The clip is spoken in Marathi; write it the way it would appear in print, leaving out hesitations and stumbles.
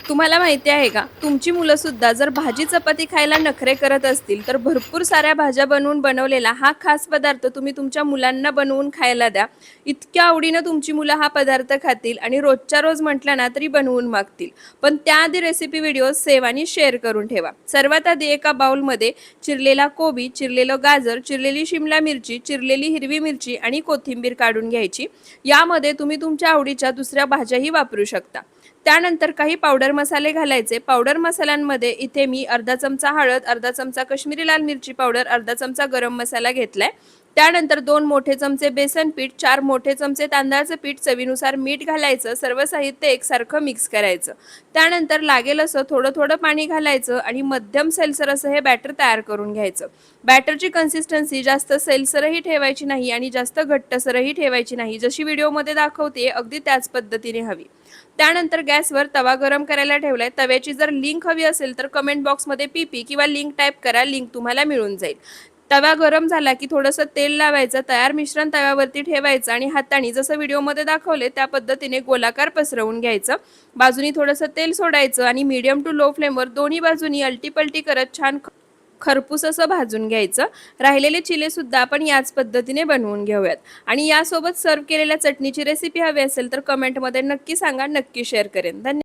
तुम्हाला माहिती आहे का? तुमची मुलं सुद्धा जर भाजी चपाती खायला नखरे करत असतील, तर भरपूर साऱ्या भाज्या बनवलेला हा खास पदार्थ तुम्ही तुमच्या मुलांना बनवून खायला द्या. इतक्या आवडीनं तुमची मुलं हा पदार्थ खातील आणि रोजच्या रोज म्हटलं ना तरी बनवून मागतील. पण त्याआधी रेसिपी व्हिडिओ सेव्ह आणि शेअर करून ठेवा. सर्वात आधी एका बाउलमध्ये चिरलेला कोबी, चिरलेलं गाजर, चिरलेली शिमला मिरची, चिरलेली हिरवी मिरची आणि कोथिंबीर काढून घ्यायची. यामध्ये तुम्ही तुमच्या आवडीच्या दुसऱ्या भाज्याही वापरू शकता. त्यानंतर काही पावडर मसाले घालायचे. पावडर मसाल्यांमध्ये इथे मी अर्धा चमचा हळद, अर्धा चमचा काश्मीरी लाल मिरची पावडर, अर्धा चमचा गरम मसाला घेतलाय. त्यानंतर 2 मोठे चमचे बेसन पीठ, 4 मोठे चमचे तांदळाचं पीठ, चवीनुसार मीठ घालायचं. सर्व साहित्य एकसारखं मिक्स करायचं. त्यानंतर लागेल असं थोडं-थोडं पाणी घालायचं आणि मध्यम सैलसर असं हे बॅटर तयार करून घ्यायचं. बॅटरची कन्सिस्टन्सी जास्त सैलसरही ठेवायची नाही आणि जास्त घट्टसरही ठेवायची नाही. जशी व्हिडिओमध्ये दाखवते अगदी त्याच पद्धतीने हवी. त्यानंतर गॅसवर तवा गरम करायला ठेवलाय. तव्याची जर लिंक हवी असेल तर कमेंट बॉक्समध्ये पीपी किंवा लिंक टाईप करा. लिंक तुम्हाला मिळून जाईल. तवा गरम झाला की थोडंसं तेल लावायचं. तयार मिश्रण तव्यावरती ठेवायचं आणि हाताने जसं व्हिडिओमध्ये दाखवले त्या पद्धतीने गोलाकार पसरवून घ्यायचं. बाजूनी थोडंसं तेल सोडायचं आणि मीडियम टू लो फ्लेमवर दोन्ही बाजूनी अलटी-पलटी करत छान खरपूस असं भाजून घ्यायचं. राहिलेले चिले सुद्धा आपण याच पद्धतीने बनवून घेऊयात. आणि यासोबत सर्व्ह केलेल्या चटणीची रेसिपी हवी असेल तर कमेंटमध्ये नक्की सांगा. नक्की शेअर करेन. धन्यवाद.